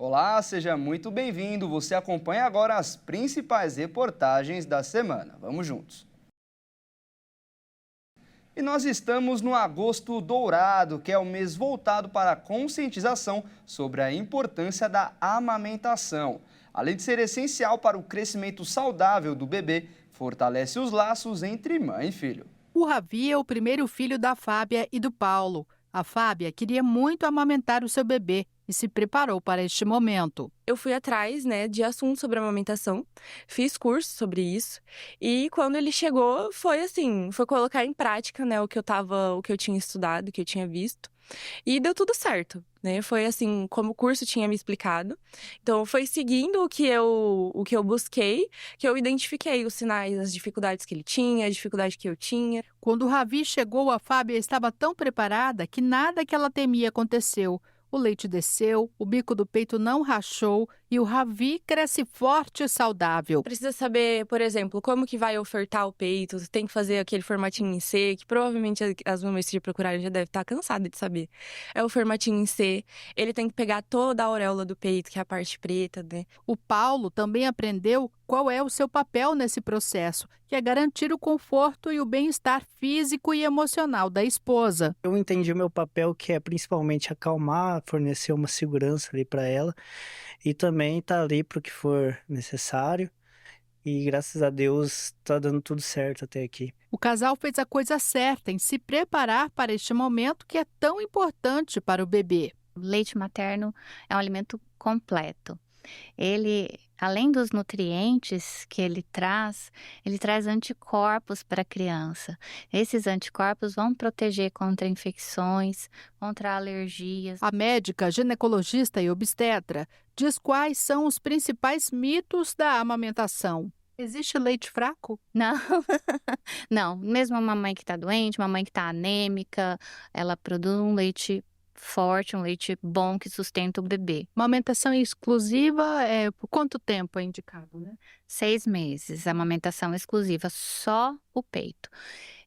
Olá, seja muito bem-vindo. Você acompanha agora as principais reportagens da semana. Vamos juntos. E nós estamos no Agosto Dourado, que é o mês voltado para a conscientização sobre a importância da amamentação. Além de ser essencial para o crescimento saudável do bebê, fortalece os laços entre mãe e filho. O Ravi é o primeiro filho da Fábia e do Paulo. A Fábia queria muito amamentar o seu bebê e se preparou para este momento. Eu fui atrás, de assuntos sobre amamentação, fiz curso sobre isso, e quando ele chegou, foi assim, foi colocar em prática, o que eu tinha estudado, o que eu tinha visto, e deu tudo certo, Foi assim, como o curso tinha me explicado. Então, foi seguindo o que eu busquei, que eu identifiquei os sinais, as dificuldades que ele tinha, a dificuldade que eu tinha. Quando o Ravi chegou, a Fábia estava tão preparada que nada que ela temia aconteceu. O leite desceu, o bico do peito não rachou e o Ravi cresce forte e saudável. Precisa saber, por exemplo, como que vai ofertar o peito, você tem que fazer aquele formatinho em C, que provavelmente as mamães que procurarem já devem estar cansadas de saber. É o formatinho em C, ele tem que pegar toda a auréola do peito, que é a parte preta, O Paulo também aprendeu qual é o seu papel nesse processo, que é garantir o conforto e o bem-estar físico e emocional da esposa. Eu entendi o meu papel, que é principalmente acalmar, fornecer uma segurança ali para ela e também estar ali para o que for necessário. E graças a Deus está dando tudo certo até aqui. O casal fez a coisa certa em se preparar para este momento que é tão importante para o bebê. O leite materno é um alimento completo. Ele, além dos nutrientes que ele traz anticorpos para a criança. Esses anticorpos vão proteger contra infecções, contra alergias. A médica, ginecologista e obstetra diz quais são os principais mitos da amamentação. Existe leite fraco? Não, não. Mesmo a mamãe que está doente, mamãe que está anêmica, ela produz um leite forte, um leite bom que sustenta o bebê. Amamentação exclusiva, por quanto tempo é indicado, 6 meses, amamentação exclusiva, só o peito.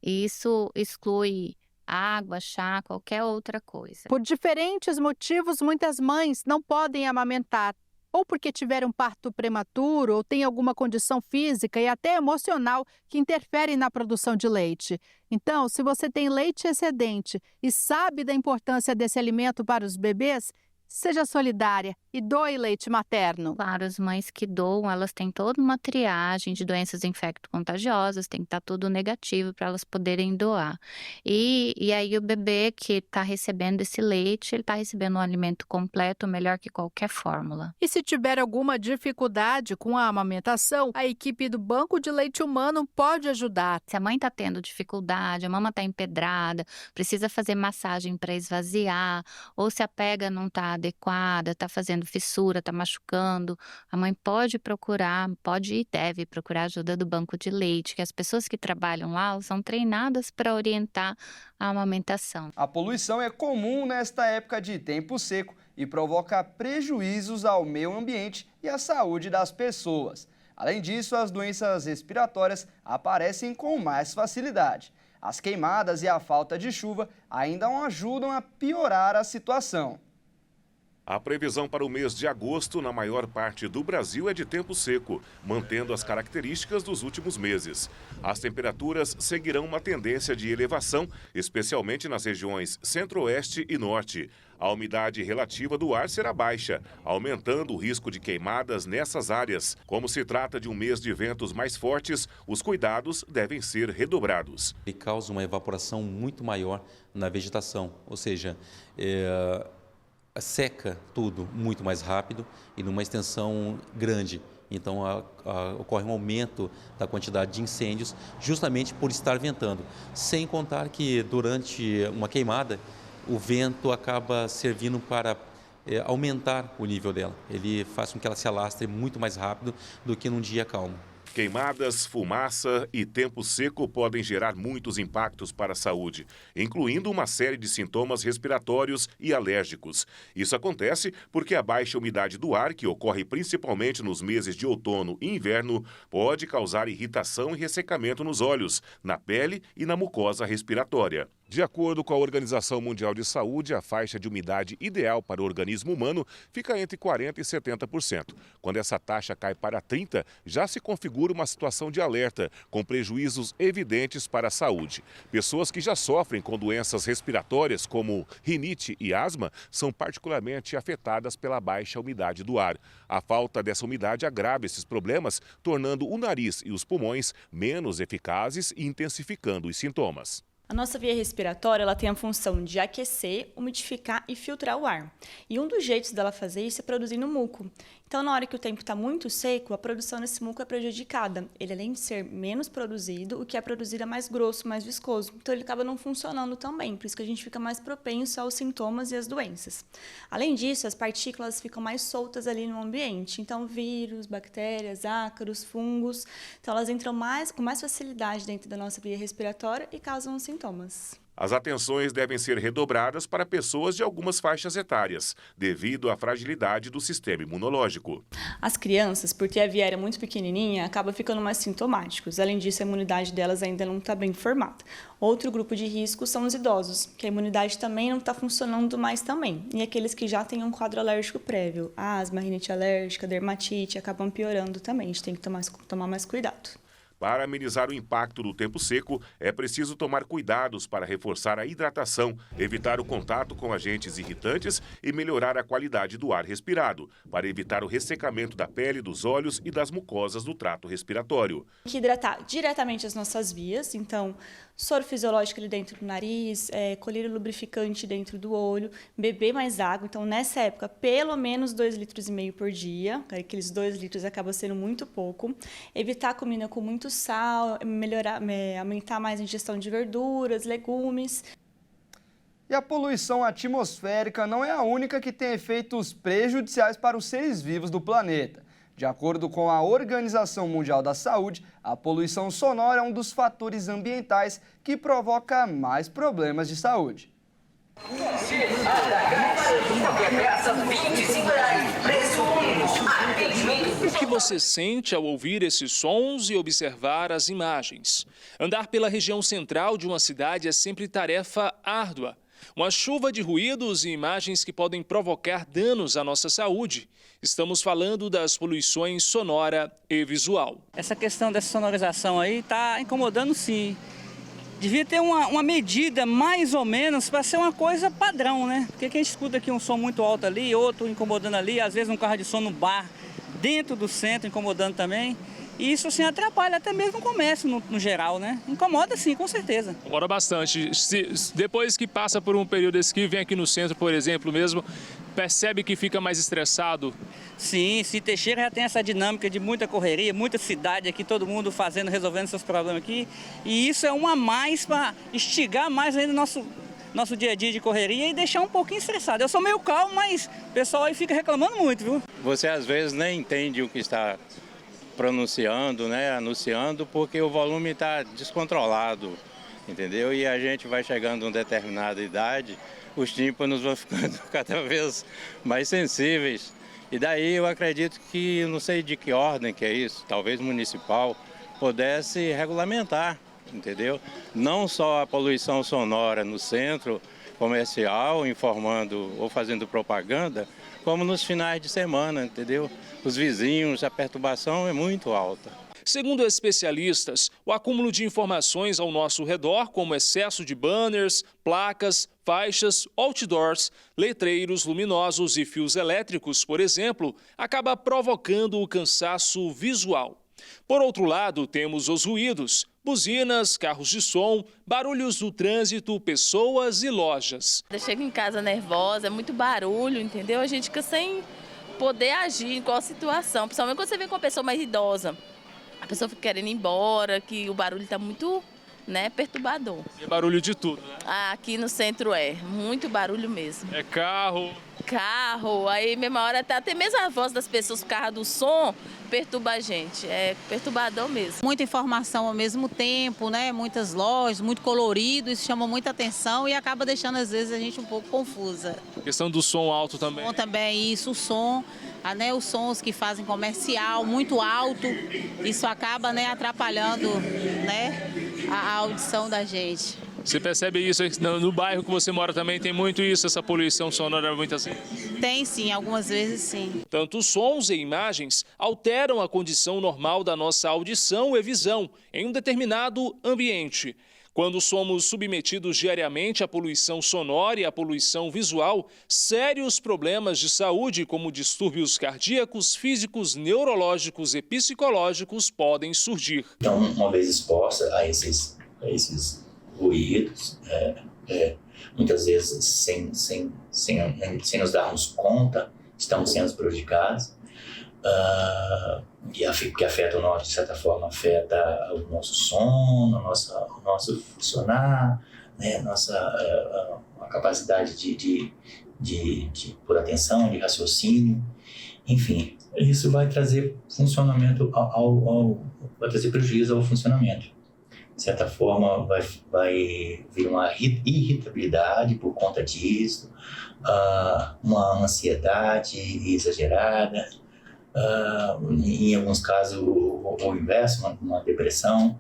Isso exclui água, chá, qualquer outra coisa. Por diferentes motivos, muitas mães não podem amamentar, ou porque tiveram parto prematuro, ou têm alguma condição física e até emocional que interfere na produção de leite. Então, se você tem leite excedente e sabe da importância desse alimento para os bebês, seja solidária e doe leite materno. Claro, as mães que doam, elas têm toda uma triagem de doenças infecto-contagiosas, tem que estar tudo negativo para elas poderem doar. E aí o bebê que está recebendo esse leite, ele está recebendo um alimento completo, melhor que qualquer fórmula. E se tiver alguma dificuldade com a amamentação, a equipe do Banco de Leite Humano pode ajudar. Se a mãe está tendo dificuldade, a mama está empedrada, precisa fazer massagem para esvaziar, ou se a pega não está adequada, está fazendo fissura, está machucando, a mãe pode e deve procurar ajuda do banco de leite, que as pessoas que trabalham lá são treinadas para orientar a amamentação. A poluição é comum nesta época de tempo seco e provoca prejuízos ao meio ambiente e à saúde das pessoas. Além disso, as doenças respiratórias aparecem com mais facilidade. As queimadas e a falta de chuva ainda não ajudam a piorar a situação. A previsão para o mês de agosto na maior parte do Brasil é de tempo seco, mantendo as características dos últimos meses. As temperaturas seguirão uma tendência de elevação, especialmente nas regiões centro-oeste e norte. A umidade relativa do ar será baixa, aumentando o risco de queimadas nessas áreas. Como se trata de um mês de ventos mais fortes, os cuidados devem ser redobrados. Ele causa uma evaporação muito maior na vegetação, ou seja, seca tudo muito mais rápido e numa extensão grande. Então ocorre um aumento da quantidade de incêndios justamente por estar ventando. Sem contar que durante uma queimada o vento acaba servindo para aumentar o nível dela. Ele faz com que ela se alastre muito mais rápido do que num dia calmo. Queimadas, fumaça e tempo seco podem gerar muitos impactos para a saúde, incluindo uma série de sintomas respiratórios e alérgicos. Isso acontece porque a baixa umidade do ar, que ocorre principalmente nos meses de outono e inverno, pode causar irritação e ressecamento nos olhos, na pele e na mucosa respiratória. De acordo com a Organização Mundial de Saúde, a faixa de umidade ideal para o organismo humano fica entre 40% e 70%. Quando essa taxa cai para 30%, já se configura uma situação de alerta, com prejuízos evidentes para a saúde. Pessoas que já sofrem com doenças respiratórias, como rinite e asma, são particularmente afetadas pela baixa umidade do ar. A falta dessa umidade agrava esses problemas, tornando o nariz e os pulmões menos eficazes e intensificando os sintomas. A nossa via respiratória ela tem a função de aquecer, umidificar e filtrar o ar. E um dos jeitos dela fazer isso é produzindo muco. Então, na hora que o tempo está muito seco, a produção desse muco é prejudicada. Ele, além de ser menos produzido, o que é produzido é mais grosso, mais viscoso. Então, ele acaba não funcionando também, por isso que a gente fica mais propenso aos sintomas e às doenças. Além disso, as partículas ficam mais soltas ali no ambiente. Então, vírus, bactérias, ácaros, fungos, então elas entram com mais facilidade dentro da nossa via respiratória e causam sintomas. As atenções devem ser redobradas para pessoas de algumas faixas etárias, devido à fragilidade do sistema imunológico. As crianças, porque a via aérea é muito pequenininha, acabam ficando mais sintomáticos. Além disso, a imunidade delas ainda não está bem formada. Outro grupo de risco são os idosos, que a imunidade também não está funcionando mais também. E aqueles que já têm um quadro alérgico prévio, asma, rinite alérgica, dermatite, acabam piorando também. A gente tem que tomar mais cuidado. Para amenizar o impacto do tempo seco, é preciso tomar cuidados para reforçar a hidratação, evitar o contato com agentes irritantes e melhorar a qualidade do ar respirado, para evitar o ressecamento da pele, dos olhos e das mucosas do trato respiratório. Tem que hidratar diretamente as nossas vias, então soro fisiológico ali dentro do nariz, colírio lubrificante dentro do olho, beber mais água. Então, nessa época, pelo menos 2,5 litros por dia, aqueles 2 litros acaba sendo muito pouco. Evitar comida com muito sal, aumentar mais a ingestão de verduras, legumes. E a poluição atmosférica não é a única que tem efeitos prejudiciais para os seres vivos do planeta. De acordo com a Organização Mundial da Saúde, a poluição sonora é um dos fatores ambientais que provoca mais problemas de saúde. O que você sente ao ouvir esses sons e observar as imagens? Andar pela região central de uma cidade é sempre tarefa árdua. Uma chuva de ruídos e imagens que podem provocar danos à nossa saúde. Estamos falando das poluições sonora e visual. Essa questão dessa sonorização aí está incomodando, sim. Devia ter uma medida mais ou menos para ser uma coisa padrão, né? Porque a gente escuta aqui um som muito alto ali, outro incomodando ali, às vezes um carro de som no bar, dentro do centro incomodando também. E isso assim atrapalha até mesmo o comércio no geral, né? Incomoda sim, com certeza. Incomoda bastante. Depois que passa por um período desse que vem aqui no centro, por exemplo, mesmo, percebe que fica mais estressado? Sim, Teixeira já tem essa dinâmica de muita correria, muita cidade aqui, todo mundo resolvendo seus problemas aqui. E isso é uma a mais para instigar mais ainda nosso dia a dia de correria e deixar um pouquinho estressado. Eu sou meio calmo, mas o pessoal aí fica reclamando muito, viu? Você às vezes nem entende o que está pronunciando, né, anunciando, porque o volume está descontrolado, entendeu? E a gente vai chegando a uma determinada idade, os tímpanos vão ficando cada vez mais sensíveis. E daí eu acredito que, não sei de que ordem que é isso, talvez municipal, pudesse regulamentar, entendeu? Não só a poluição sonora no centro comercial, informando ou fazendo propaganda, como nos finais de semana, entendeu? Os vizinhos, a perturbação é muito alta. Segundo especialistas, o acúmulo de informações ao nosso redor, como excesso de banners, placas, faixas, outdoors, letreiros luminosos e fios elétricos, por exemplo, acaba provocando o cansaço visual. Por outro lado, temos os ruídos, buzinas, carros de som, barulhos do trânsito, pessoas e lojas. Eu chego em casa nervosa, é muito barulho, entendeu? A gente fica sem poder agir em qual situação, principalmente quando você vem com uma pessoa mais idosa. A pessoa fica querendo ir embora, que o barulho está muito, perturbador. É barulho de tudo, né? Aqui no centro muito barulho mesmo. É carro. Aí mesma hora até mesmo a voz das pessoas por causa do som perturba a gente, é perturbador mesmo. Muita informação ao mesmo tempo, né? Muitas lojas, muito colorido, isso chama muita atenção e acaba deixando às vezes a gente um pouco confusa. A questão do som alto também. O som também, isso, o som, os sons que fazem comercial muito alto, isso acaba atrapalhando a audição da gente. Você percebe isso no bairro que você mora também? Tem muito isso, essa poluição sonora muito assim? Tem sim, algumas vezes sim. Tanto sons e imagens alteram a condição normal da nossa audição e visão em um determinado ambiente. Quando somos submetidos diariamente à poluição sonora e à poluição visual, sérios problemas de saúde, como distúrbios cardíacos, físicos, neurológicos e psicológicos, podem surgir. Então, uma vez exposta a esses ruídos, muitas vezes sem nos darmos conta, estamos sendo prejudicados. Que afeta o nosso, de certa forma, afeta o nosso sono, o nosso funcionar, né? A capacidade de por atenção, de raciocínio, enfim, isso vai trazer funcionamento vai trazer prejuízo ao funcionamento. De certa forma, vai vir uma irritabilidade por conta disso, uma ansiedade exagerada. Em alguns casos, o inverso, uma depressão.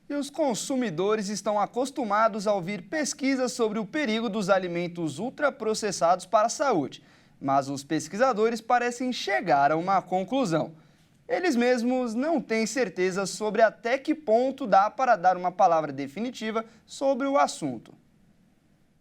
E os consumidores estão acostumados a ouvir pesquisas sobre o perigo dos alimentos ultraprocessados para a saúde. Mas os pesquisadores parecem chegar a uma conclusão. Eles mesmos não têm certeza sobre até que ponto dá para dar uma palavra definitiva sobre o assunto.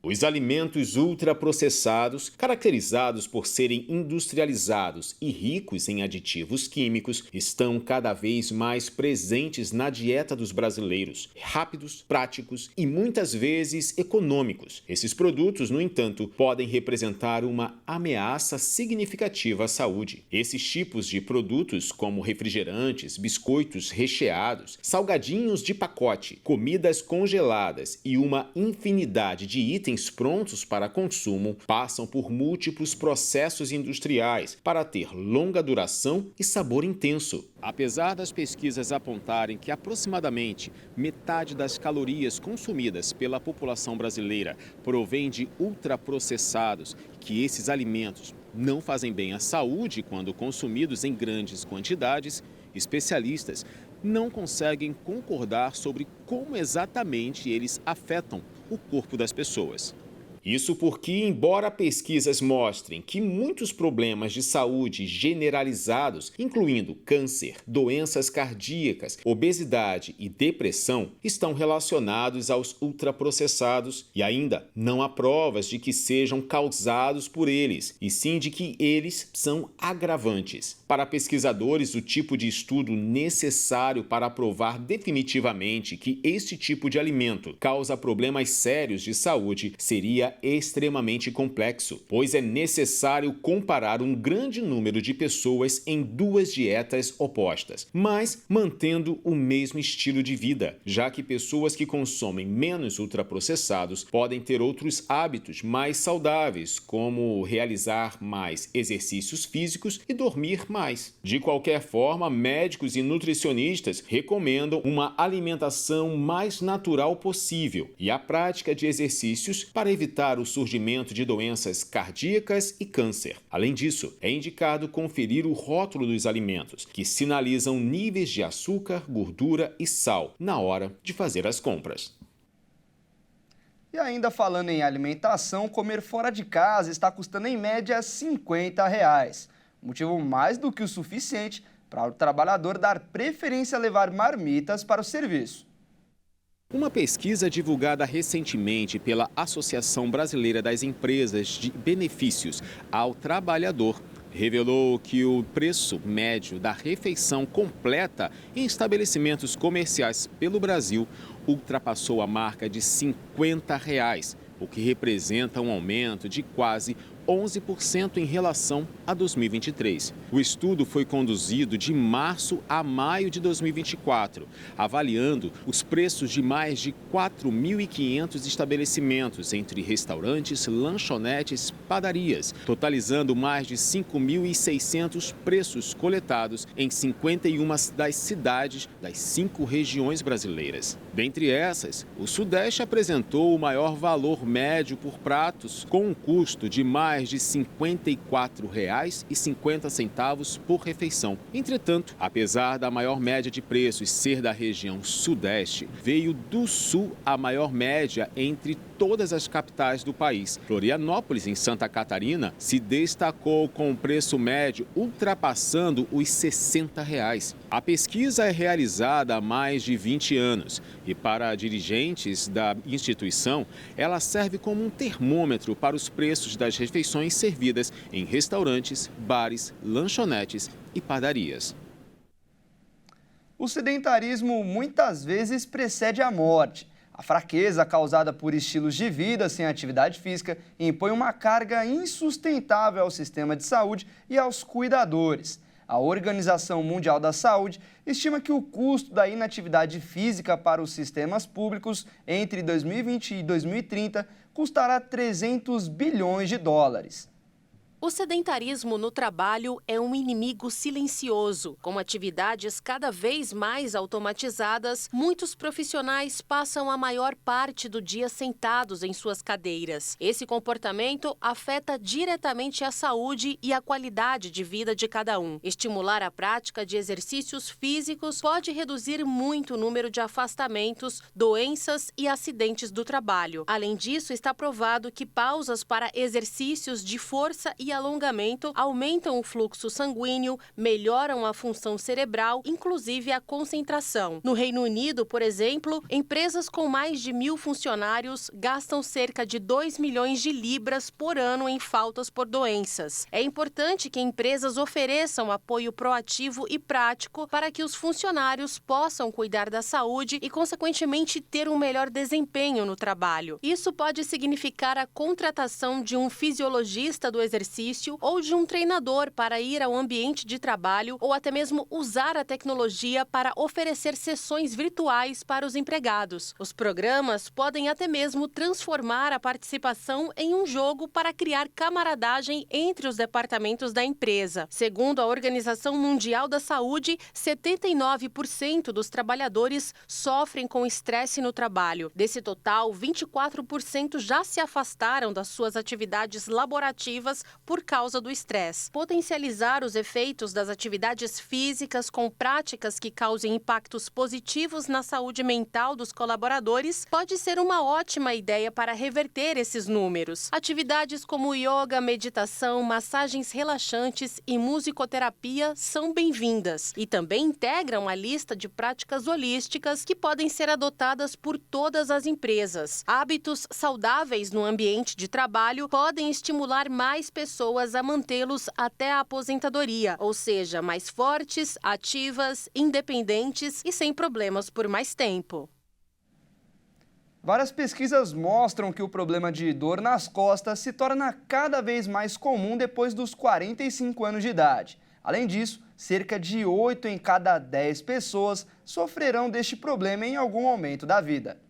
Os alimentos ultraprocessados, caracterizados por serem industrializados e ricos em aditivos químicos, estão cada vez mais presentes na dieta dos brasileiros, rápidos, práticos e muitas vezes econômicos. Esses produtos, no entanto, podem representar uma ameaça significativa à saúde. Esses tipos de produtos, como refrigerantes, biscoitos recheados, salgadinhos de pacote, comidas congeladas e uma infinidade de itens prontos para consumo, passam por múltiplos processos industriais para ter longa duração e sabor intenso. Apesar das pesquisas apontarem que aproximadamente metade das calorias consumidas pela população brasileira provém de ultraprocessados, que esses alimentos não fazem bem à saúde quando consumidos em grandes quantidades, especialistas não conseguem concordar sobre como exatamente eles afetam o corpo das pessoas. Isso porque, embora pesquisas mostrem que muitos problemas de saúde generalizados, incluindo câncer, doenças cardíacas, obesidade e depressão, estão relacionados aos ultraprocessados e ainda não há provas de que sejam causados por eles, e sim de que eles são agravantes. Para pesquisadores, o tipo de estudo necessário para provar definitivamente que este tipo de alimento causa problemas sérios de saúde seria extremamente complexo, pois é necessário comparar um grande número de pessoas em duas dietas opostas, mas mantendo o mesmo estilo de vida, já que pessoas que consomem menos ultraprocessados podem ter outros hábitos mais saudáveis, como realizar mais exercícios físicos e dormir mais. De qualquer forma, médicos e nutricionistas recomendam uma alimentação mais natural possível e a prática de exercícios para evitar o surgimento de doenças cardíacas e câncer. Além disso, é indicado conferir o rótulo dos alimentos, que sinalizam níveis de açúcar, gordura e sal na hora de fazer as compras. E ainda falando em alimentação, comer fora de casa está custando em média R$ 50. Motivo mais do que o suficiente para o trabalhador dar preferência a levar marmitas para o serviço. Uma pesquisa divulgada recentemente pela Associação Brasileira das Empresas de Benefícios ao Trabalhador revelou que o preço médio da refeição completa em estabelecimentos comerciais pelo Brasil ultrapassou a marca de R$ 50, o que representa um aumento de quase 11% em relação a 2023. O estudo foi conduzido de março a maio de 2024, avaliando os preços de mais de 4.500 estabelecimentos, entre restaurantes, lanchonetes, padarias, totalizando mais de 5.600 preços coletados em 51 das cidades das 5 regiões brasileiras. Dentre essas, o Sudeste apresentou o maior valor médio por pratos, com um custo de mais mais de R$ 54,50 por refeição. Entretanto, apesar da maior média de preços ser da região sudeste, veio do sul a maior média entre todas as capitais do país. Florianópolis, em Santa Catarina, se destacou com o preço médio ultrapassando os R$ 60. A pesquisa é realizada há mais de 20 anos e, para dirigentes da instituição, ela serve como um termômetro para os preços das refeições servidas em restaurantes, bares, lanchonetes e padarias. O sedentarismo muitas vezes precede a morte. A fraqueza causada por estilos de vida sem atividade física impõe uma carga insustentável ao sistema de saúde e aos cuidadores. A Organização Mundial da Saúde estima que o custo da inatividade física para os sistemas públicos entre 2020 e 2030 custará 300 bilhões de dólares. O sedentarismo no trabalho é um inimigo silencioso. Com atividades cada vez mais automatizadas, muitos profissionais passam a maior parte do dia sentados em suas cadeiras. Esse comportamento afeta diretamente a saúde e a qualidade de vida de cada um. Estimular a prática de exercícios físicos pode reduzir muito o número de afastamentos, doenças e acidentes do trabalho. Além disso, está provado que pausas para exercícios de força e alongamento aumentam o fluxo sanguíneo, melhoram a função cerebral, inclusive a concentração. No Reino Unido, por exemplo, empresas com mais de 1.000 funcionários gastam cerca de 2 milhões de libras por ano em faltas por doenças. É importante que empresas ofereçam apoio proativo e prático para que os funcionários possam cuidar da saúde e, consequentemente, ter um melhor desempenho no trabalho. Isso pode significar a contratação de um fisiologista do exercício ou de um treinador para ir ao ambiente de trabalho ou até mesmo usar a tecnologia para oferecer sessões virtuais para os empregados. Os programas podem até mesmo transformar a participação em um jogo para criar camaradagem entre os departamentos da empresa. Segundo a Organização Mundial da Saúde, 79% dos trabalhadores sofrem com estresse no trabalho. Desse total, 24% já se afastaram das suas atividades laborativas por causa do estresse. Potencializar os efeitos das atividades físicas com práticas que causem impactos positivos na saúde mental dos colaboradores pode ser uma ótima ideia para reverter esses números. Atividades como yoga, meditação, massagens relaxantes e musicoterapia são bem-vindas e também integram a lista de práticas holísticas que podem ser adotadas por todas as empresas. Hábitos saudáveis no ambiente de trabalho podem estimular mais pessoas a mantê-los até a aposentadoria, ou seja, mais fortes, ativas, independentes e sem problemas por mais tempo. Várias pesquisas mostram que o problema de dor nas costas se torna cada vez mais comum depois dos 45 anos de idade. Além disso, cerca de 8 em cada 10 pessoas sofrerão deste problema em algum momento da vida.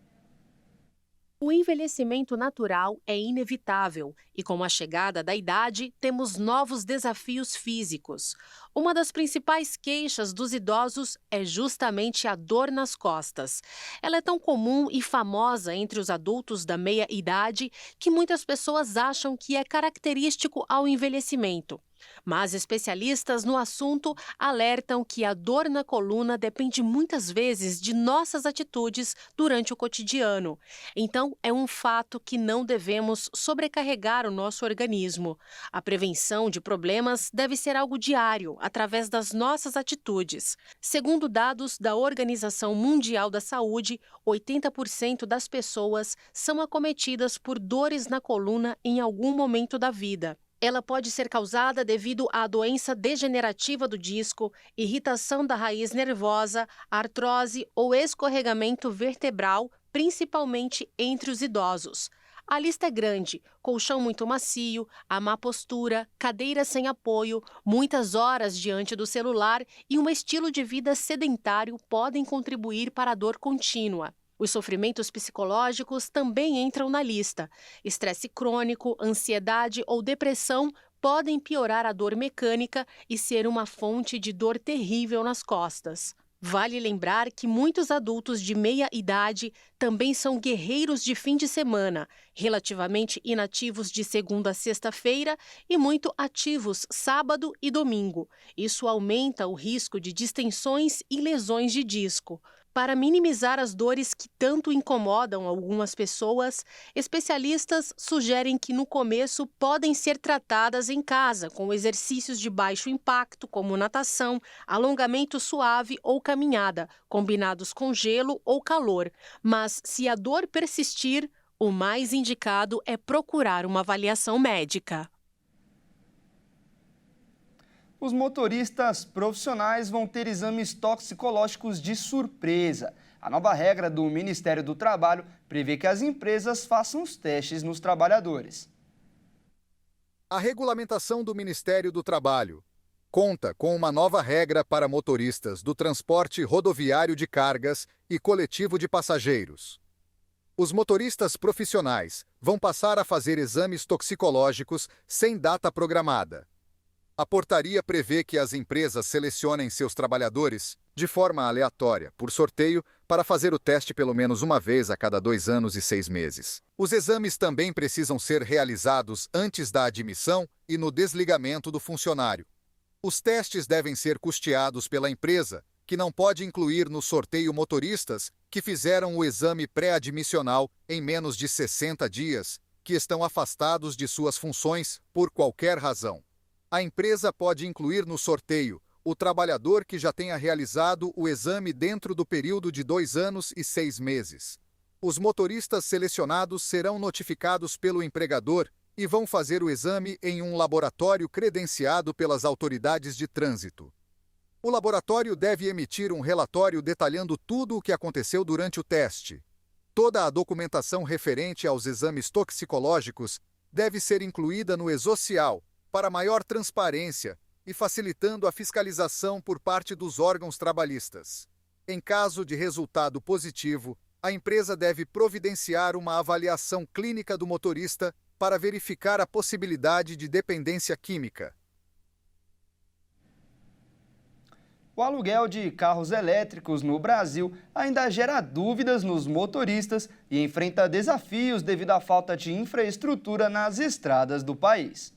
O envelhecimento natural é inevitável e, com a chegada da idade, temos novos desafios físicos. Uma das principais queixas dos idosos é justamente a dor nas costas. Ela é tão comum e famosa entre os adultos da meia-idade que muitas pessoas acham que é característico ao envelhecimento. Mas especialistas no assunto alertam que a dor na coluna depende muitas vezes de nossas atitudes durante o cotidiano. Então, é um fato que não devemos sobrecarregar o nosso organismo. A prevenção de problemas deve ser algo diário, através das nossas atitudes. Segundo dados da Organização Mundial da Saúde, 80% das pessoas são acometidas por dores na coluna em algum momento da vida. Ela pode ser causada devido à doença degenerativa do disco, irritação da raiz nervosa, artrose ou escorregamento vertebral, principalmente entre os idosos. A lista é grande: colchão muito macio, a má postura, cadeira sem apoio, muitas horas diante do celular e um estilo de vida sedentário podem contribuir para a dor contínua. Os sofrimentos psicológicos também entram na lista. Estresse crônico, ansiedade ou depressão podem piorar a dor mecânica e ser uma fonte de dor terrível nas costas. Vale lembrar que muitos adultos de meia idade também são guerreiros de fim de semana, relativamente inativos de segunda a sexta-feira e muito ativos sábado e domingo. Isso aumenta o risco de distensões e lesões de disco. Para minimizar as dores que tanto incomodam algumas pessoas, especialistas sugerem que no começo podem ser tratadas em casa com exercícios de baixo impacto, como natação, alongamento suave ou caminhada, combinados com gelo ou calor. Mas se a dor persistir, o mais indicado é procurar uma avaliação médica. Os motoristas profissionais vão ter exames toxicológicos de surpresa. A nova regra do Ministério do Trabalho prevê que as empresas façam os testes nos trabalhadores. A regulamentação do Ministério do Trabalho conta com uma nova regra para motoristas do transporte rodoviário de cargas e coletivo de passageiros. Os motoristas profissionais vão passar a fazer exames toxicológicos sem data programada. A portaria prevê que as empresas selecionem seus trabalhadores de forma aleatória, por sorteio, para fazer o teste pelo menos uma vez a cada 2 anos e 6 meses. Os exames também precisam ser realizados antes da admissão e no desligamento do funcionário. Os testes devem ser custeados pela empresa, que não pode incluir no sorteio motoristas que fizeram o exame pré-admissional em menos de 60 dias, que estão afastados de suas funções por qualquer razão. A empresa pode incluir no sorteio o trabalhador que já tenha realizado o exame dentro do período de 2 anos e 6 meses. Os motoristas selecionados serão notificados pelo empregador e vão fazer o exame em um laboratório credenciado pelas autoridades de trânsito. O laboratório deve emitir um relatório detalhando tudo o que aconteceu durante o teste. Toda a documentação referente aos exames toxicológicos deve ser incluída no e-Social, para maior transparência e facilitando a fiscalização por parte dos órgãos trabalhistas. Em caso de resultado positivo, a empresa deve providenciar uma avaliação clínica do motorista para verificar a possibilidade de dependência química. O aluguel de carros elétricos no Brasil ainda gera dúvidas nos motoristas e enfrenta desafios devido à falta de infraestrutura nas estradas do país.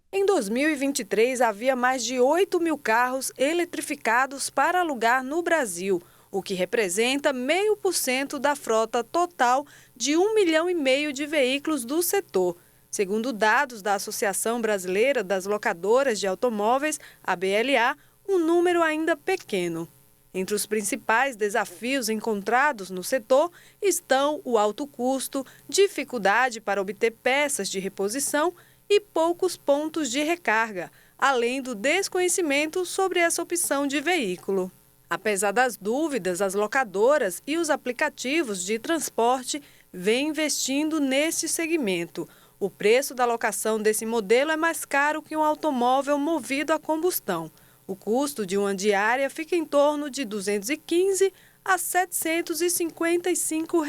Em 2023, havia mais de 8 mil carros eletrificados para alugar no Brasil, o que representa 0,5% da frota total de 1,5 milhão de veículos do setor. Segundo dados da Associação Brasileira das Locadoras de Automóveis, a BLA, um número ainda pequeno. Entre os principais desafios encontrados no setor estão o alto custo, dificuldade para obter peças de reposição e poucos pontos de recarga, além do desconhecimento sobre essa opção de veículo. Apesar das dúvidas, as locadoras e os aplicativos de transporte vêm investindo neste segmento. O preço da locação desse modelo é mais caro que um automóvel movido a combustão. O custo de uma diária fica em torno de R$ 215 a R$ 755.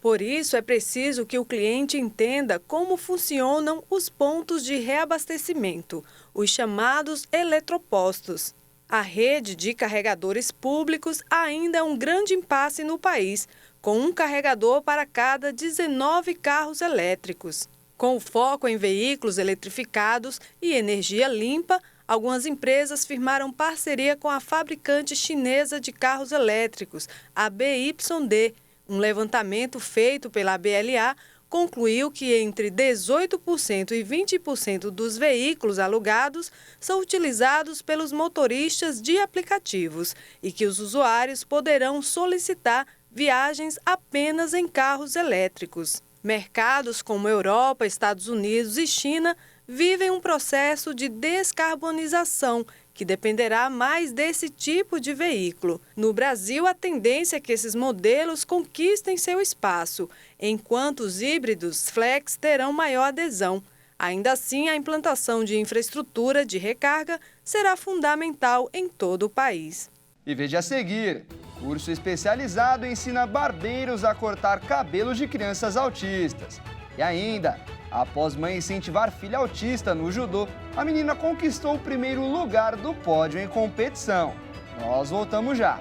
Por isso, é preciso que o cliente entenda como funcionam os pontos de reabastecimento, os chamados eletropostos. A rede de carregadores públicos ainda é um grande impasse no país, com um carregador para cada 19 carros elétricos. Com o foco em veículos eletrificados e energia limpa, algumas empresas firmaram parceria com a fabricante chinesa de carros elétricos, a BYD. Um levantamento feito pela BLA concluiu que entre 18% e 20% dos veículos alugados são utilizados pelos motoristas de aplicativos e que os usuários poderão solicitar viagens apenas em carros elétricos. Mercados como Europa, Estados Unidos e China vivem um processo de descarbonização que dependerá mais desse tipo de veículo. No Brasil, a tendência é que esses modelos conquistem seu espaço, enquanto os híbridos flex terão maior adesão. Ainda assim, a implantação de infraestrutura de recarga será fundamental em todo o país. E veja a seguir, curso especializado ensina barbeiros a cortar cabelos de crianças autistas. E ainda, após mãe incentivar filha autista no judô, a menina conquistou o primeiro lugar do pódio em competição. Nós voltamos já.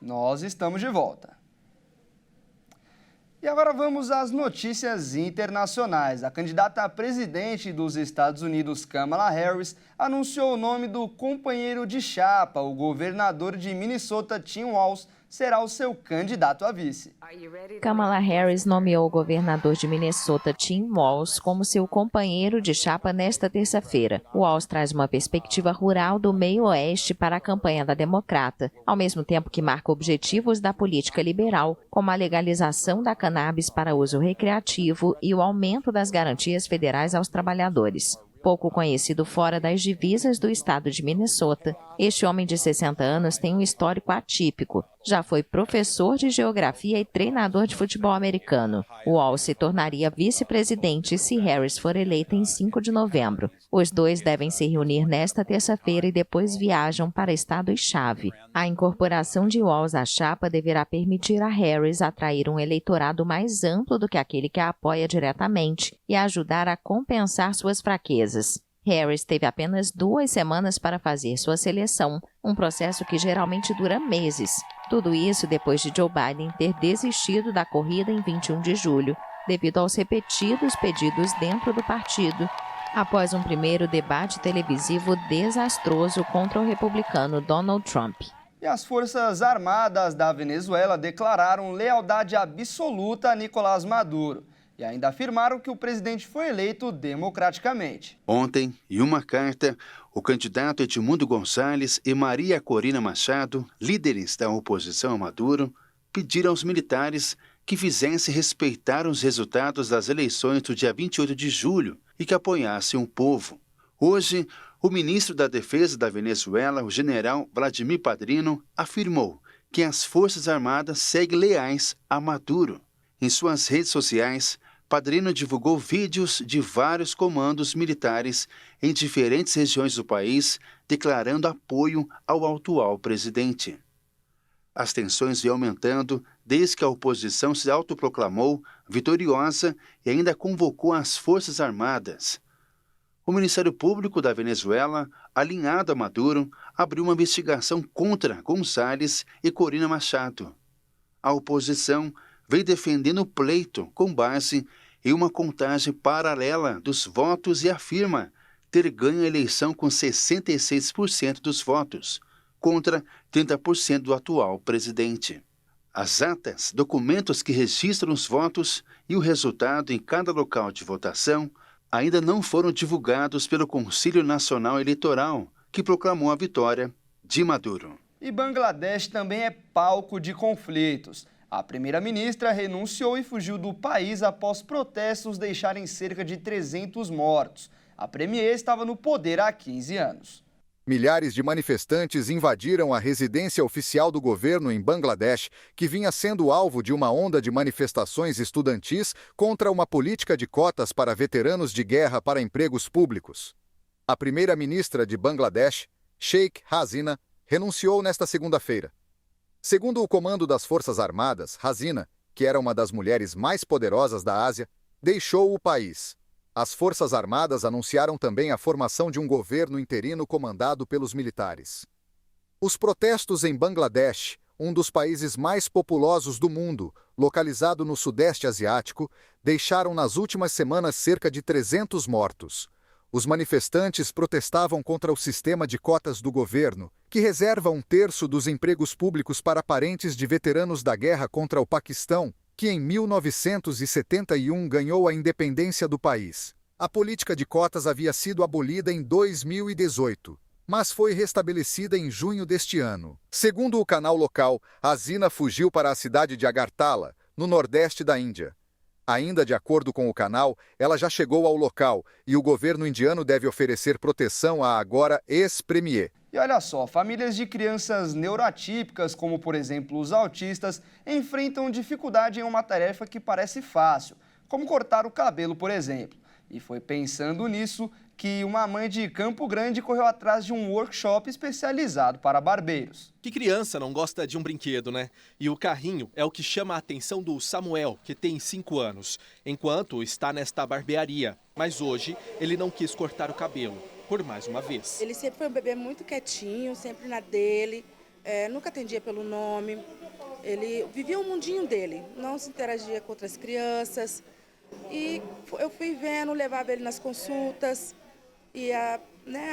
Nós estamos de volta. E agora vamos às notícias internacionais. A candidata a presidente dos Estados Unidos, Kamala Harris, anunciou o nome do companheiro de chapa. O governador de Minnesota, Tim Walz, será o seu candidato a vice. Kamala Harris nomeou o governador de Minnesota, Tim Walz, como seu companheiro de chapa nesta terça-feira. Walz traz uma perspectiva rural do meio-oeste para a campanha da democrata, ao mesmo tempo que marca objetivos da política liberal, como a legalização da cannabis para uso recreativo e o aumento das garantias federais aos trabalhadores. Pouco conhecido fora das divisas do estado de Minnesota, este homem de 60 anos tem um histórico atípico. Já foi professor de geografia e treinador de futebol americano. Walz se tornaria vice-presidente se Harris for eleita em 5 de novembro. Os dois devem se reunir nesta terça-feira e depois viajam para estados-chave. A incorporação de Walz à chapa deverá permitir a Harris atrair um eleitorado mais amplo do que aquele que a apoia diretamente e ajudar a compensar suas fraquezas. Harris teve apenas 2 semanas para fazer sua seleção, um processo que geralmente dura meses. Tudo isso depois de Joe Biden ter desistido da corrida em 21 de julho, devido aos repetidos pedidos dentro do partido, após um primeiro debate televisivo desastroso contra o republicano Donald Trump. E as Forças Armadas da Venezuela declararam lealdade absoluta a Nicolás Maduro. E ainda afirmaram que o presidente foi eleito democraticamente. Ontem, em uma carta, o candidato Edmundo Gonçalves e Maria Corina Machado, líderes da oposição a Maduro, pediram aos militares que fizessem respeitar os resultados das eleições do dia 28 de julho e que apoiassem o povo. Hoje, o ministro da Defesa da Venezuela, o general Vladimir Padrino, afirmou que as Forças Armadas seguem leais a Maduro. Em suas redes sociais, Padrino divulgou vídeos de vários comandos militares em diferentes regiões do país, declarando apoio ao atual presidente. As tensões vêm aumentando desde que a oposição se autoproclamou vitoriosa e ainda convocou as Forças Armadas. O Ministério Público da Venezuela, alinhado a Maduro, abriu uma investigação contra Gonçalves e Corina Machado. A oposição vem defendendo o pleito com base em uma contagem paralela dos votos e afirma ter ganho a eleição com 66% dos votos, contra 30% do atual presidente. As atas, documentos que registram os votos e o resultado em cada local de votação ainda não foram divulgados pelo Conselho Nacional Eleitoral, que proclamou a vitória de Maduro. E Bangladesh também é palco de conflitos. A primeira-ministra renunciou e fugiu do país após protestos deixarem cerca de 300 mortos. A premier estava no poder há 15 anos. Milhares de manifestantes invadiram a residência oficial do governo em Bangladesh, que vinha sendo alvo de uma onda de manifestações estudantis contra uma política de cotas para veteranos de guerra para empregos públicos. A primeira-ministra de Bangladesh, Sheikh Hasina, renunciou nesta segunda-feira. Segundo o comando das Forças Armadas, Hasina, que era uma das mulheres mais poderosas da Ásia, deixou o país. As Forças Armadas anunciaram também a formação de um governo interino comandado pelos militares. Os protestos em Bangladesh, um dos países mais populosos do mundo, localizado no Sudeste Asiático, deixaram nas últimas semanas cerca de 300 mortos. Os manifestantes protestavam contra o sistema de cotas do governo, que reserva 1/3 dos empregos públicos para parentes de veteranos da guerra contra o Paquistão, que em 1971 ganhou a independência do país. A política de cotas havia sido abolida em 2018, mas foi restabelecida em junho deste ano. Segundo o canal local, Hasina fugiu para a cidade de Agartala, no nordeste da Índia. Ainda de acordo com o canal, ela já chegou ao local e o governo indiano deve oferecer proteção à agora ex-premier. E olha só, famílias de crianças neuroatípicas, como por exemplo os autistas, enfrentam dificuldade em uma tarefa que parece fácil, como cortar o cabelo, por exemplo. E foi pensando nisso que uma mãe de Campo Grande correu atrás de um workshop especializado para barbeiros. Que criança não gosta de um brinquedo, né? E o carrinho é o que chama a atenção do Samuel, que tem 5 anos, enquanto está nesta barbearia. Mas hoje ele não quis cortar o cabelo, por mais uma vez. Ele sempre foi um bebê muito quietinho, sempre na dele, nunca atendia pelo nome. Ele vivia o mundinho dele, não se interagia com outras crianças. E eu fui vendo, levava ele nas consultas e a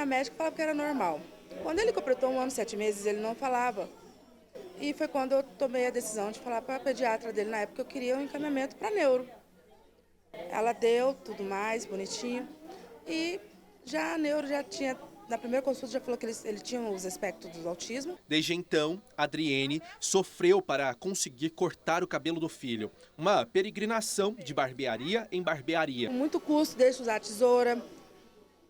médica falava que era normal. Quando ele completou 1 ano e 7 meses, ele não falava. E foi quando eu tomei a decisão de falar para a pediatra dele, na época que eu queria um encaminhamento para neuro. Ela deu tudo mais, bonitinho. E já a neuro já tinha, na primeira consulta, já falou que ele tinha os aspectos do autismo. Desde então, Adriene sofreu para conseguir cortar o cabelo do filho. Uma peregrinação de barbearia em barbearia. Com muito custo, deixa de usar a tesoura.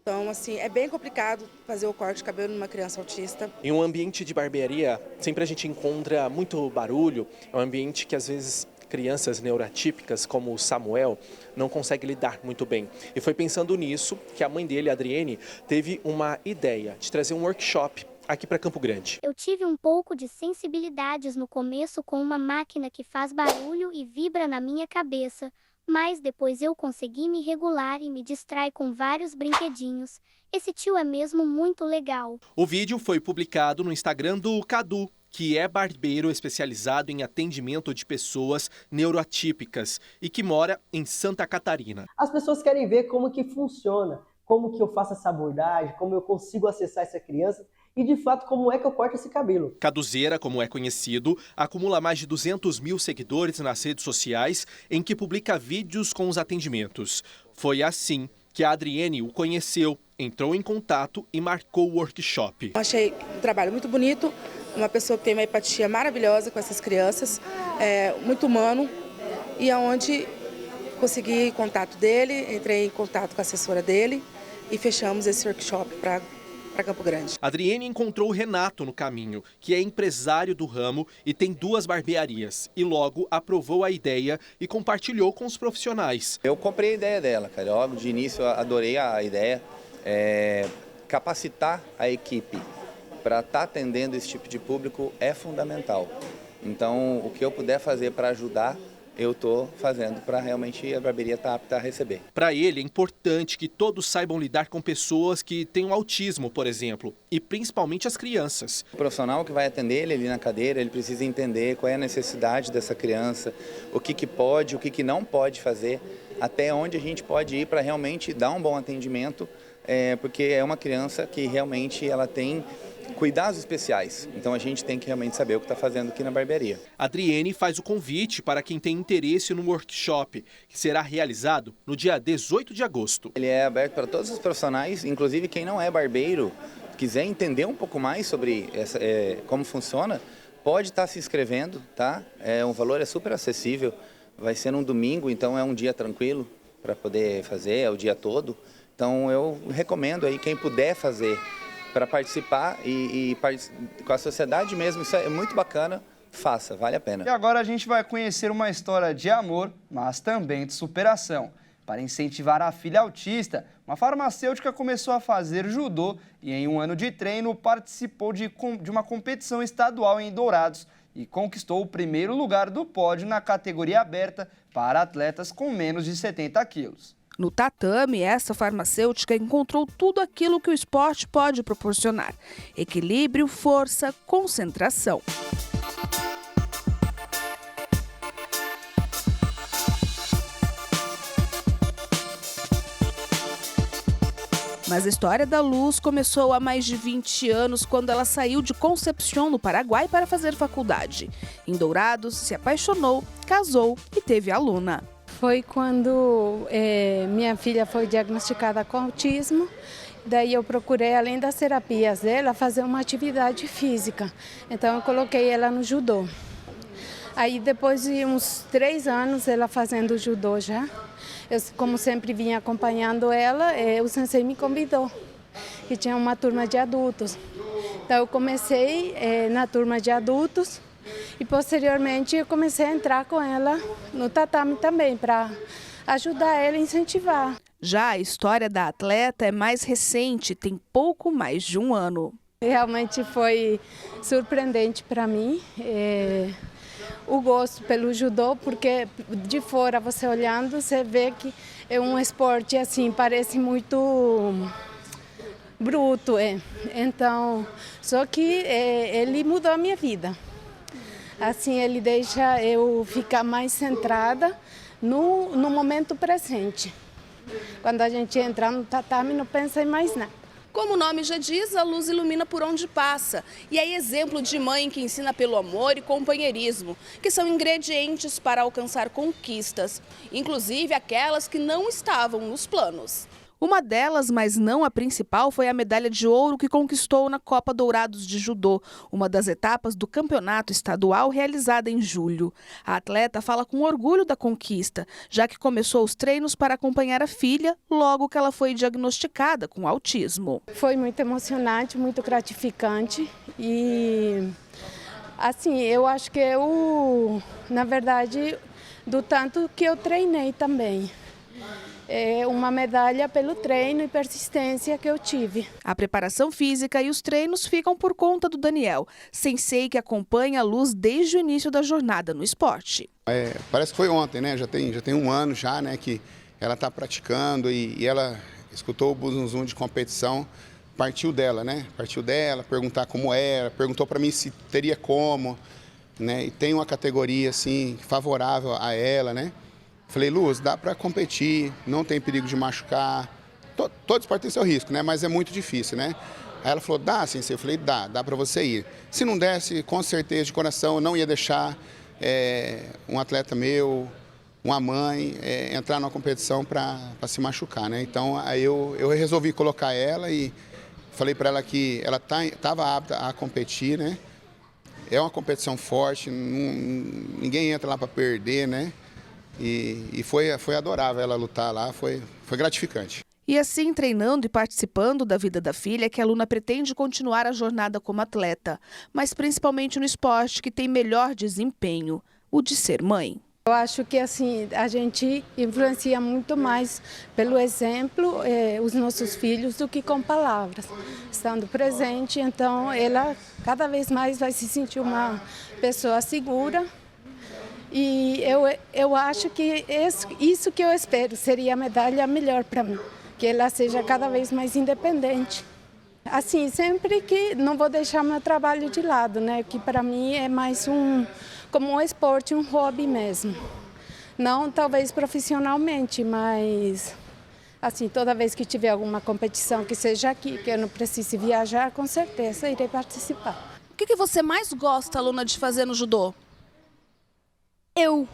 Então, assim, é bem complicado fazer o corte de cabelo numa criança autista. Em um ambiente de barbearia, sempre a gente encontra muito barulho. É um ambiente que, às vezes, crianças neuroatípicas, como o Samuel, não conseguem lidar muito bem. E foi pensando nisso que a mãe dele, a Adriene, teve uma ideia de trazer um workshop aqui para Campo Grande. Eu tive um pouco de sensibilidades no começo com uma máquina que faz barulho e vibra na minha cabeça. Mas depois eu consegui me regular e me distrai com vários brinquedinhos. Esse tio é mesmo muito legal. O vídeo foi publicado no Instagram do Cadu, que é barbeiro especializado em atendimento de pessoas neuroatípicas e que mora em Santa Catarina. As pessoas querem ver como que funciona, como que eu faço essa abordagem, como eu consigo acessar essa criança e, de fato, como é que eu corto esse cabelo. Caduzeira, como é conhecido, acumula mais de 200 mil seguidores nas redes sociais em que publica vídeos com os atendimentos. Foi assim que a Adriene o conheceu, entrou em contato e marcou o workshop. Eu achei um trabalho muito bonito, uma pessoa que tem uma empatia maravilhosa com essas crianças, muito humano, e aonde consegui contato dele, entrei em contato com a assessora dele e fechamos esse workshop para Campo Grande. Adriene encontrou o Renato no caminho, que é empresário do ramo e tem 2 barbearias. E logo aprovou a ideia e compartilhou com os profissionais. Eu comprei a ideia dela, cara. Logo de início eu adorei a ideia. Capacitar a equipe para estar atendendo esse tipo de público é fundamental. Então, o que eu puder fazer para ajudar, eu estou fazendo para realmente a barbearia estar apta a receber. Para ele é importante que todos saibam lidar com pessoas que têm autismo, por exemplo, e principalmente as crianças. O profissional que vai atender ele ali na cadeira, ele precisa entender qual é a necessidade dessa criança, o que pode, o que não pode fazer, até onde a gente pode ir para realmente dar um bom atendimento, porque é uma criança que realmente ela tem cuidados especiais. Então a gente tem que realmente saber o que está fazendo aqui na barbearia. Adriene faz o convite para quem tem interesse no workshop, que será realizado no dia 18 de agosto. Ele é aberto para todos os profissionais, inclusive quem não é barbeiro, quiser entender um pouco mais sobre como funciona, pode estar se inscrevendo, tá? O valor é super acessível, vai ser num domingo, então é um dia tranquilo para poder fazer, é o dia todo. Então eu recomendo aí quem puder fazer para participar e com a sociedade mesmo, isso é muito bacana, faça, vale a pena. E agora a gente vai conhecer uma história de amor, mas também de superação. Para incentivar a filha autista, uma farmacêutica começou a fazer judô e em 1 ano de treino participou de uma competição estadual em Dourados e conquistou o 1º lugar do pódio na categoria aberta para atletas com menos de 70 quilos. No tatame, essa farmacêutica encontrou tudo aquilo que o esporte pode proporcionar: equilíbrio, força, concentração. Mas a história da Luz começou há mais de 20 anos, quando ela saiu de Concepción, no Paraguai, para fazer faculdade. Em Dourados, se apaixonou, casou e teve aluna. Foi quando minha filha foi diagnosticada com autismo. Daí eu procurei, além das terapias dela, fazer uma atividade física. Então eu coloquei ela no judô. Aí depois de uns 3 anos ela fazendo judô já, eu, como sempre vinha acompanhando ela, o sensei me convidou, que tinha uma turma de adultos. Então eu comecei na turma de adultos. E posteriormente eu comecei a entrar com ela no tatame também, para ajudar ela a incentivar. Já a história da atleta é mais recente, tem pouco mais de um ano. Realmente foi surpreendente para mim o gosto pelo judô, porque de fora você olhando, você vê que é um esporte assim, parece muito bruto. Então, só que ele mudou a minha vida. Assim, ele deixa eu ficar mais centrada no momento presente. Quando a gente entra no tatame, não pensa em mais nada. Como o nome já diz, a luz ilumina por onde passa. E é exemplo de mãe que ensina pelo amor e companheirismo, que são ingredientes para alcançar conquistas, inclusive aquelas que não estavam nos planos. Uma delas, mas não a principal, foi a medalha de ouro que conquistou na Copa Dourados de Judô, uma das etapas do campeonato estadual realizada em julho. A atleta fala com orgulho da conquista, já que começou os treinos para acompanhar a filha logo que ela foi diagnosticada com autismo. Foi muito emocionante, muito gratificante e, assim, eu acho que na verdade, do tanto que eu treinei também. É uma medalha pelo treino e persistência que eu tive. A preparação física e os treinos ficam por conta do Daniel, sensei que acompanha a Luz desde o início da jornada no esporte. Parece que foi ontem, né? Já tem um ano já, né, que ela está praticando e ela escutou o buzunzum de competição, partiu dela, né? Partiu dela, perguntar como era, perguntou para mim se teria como, né? E tem uma categoria assim favorável a ela, né? Falei, Luz, dá para competir, não tem perigo de machucar. Todo esporte tem seu risco, né? Mas é muito difícil, né? Aí ela falou, dá, sensei? Eu falei, dá para você ir. Se não desse, com certeza, de coração, eu não ia deixar um atleta meu, uma mãe, entrar numa competição para se machucar, né? Então, aí eu resolvi colocar ela e falei para ela que ela estava apta a competir, né? É uma competição forte, ninguém entra lá para perder, né? E foi adorável ela lutar lá, foi gratificante. E assim, treinando e participando da vida da filha, que a Luna pretende continuar a jornada como atleta, mas principalmente no esporte que tem melhor desempenho, o de ser mãe. Eu acho que assim, a gente influencia muito mais pelo exemplo os nossos filhos do que com palavras. Estando presente, então ela cada vez mais vai se sentir uma pessoa segura. E eu acho que isso que eu espero seria a medalha melhor para mim, que ela seja cada vez mais independente. Assim, sempre que não vou deixar meu trabalho de lado, né? Que para mim é mais como um esporte, um hobby mesmo. Não talvez profissionalmente, mas assim, toda vez que tiver alguma competição que seja aqui, que eu não precise viajar, com certeza irei participar. O que você mais gosta, Luna, de fazer no judô? Eu.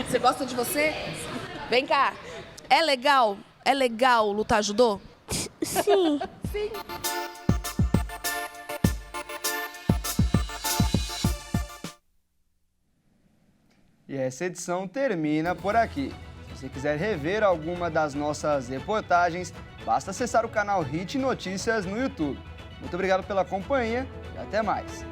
Você gosta de você? Vem cá. É legal? É legal lutar judô? Sim. Sim. E essa edição termina por aqui. Se você quiser rever alguma das nossas reportagens, basta acessar o canal Hit Notícias no YouTube. Muito obrigado pela companhia e até mais.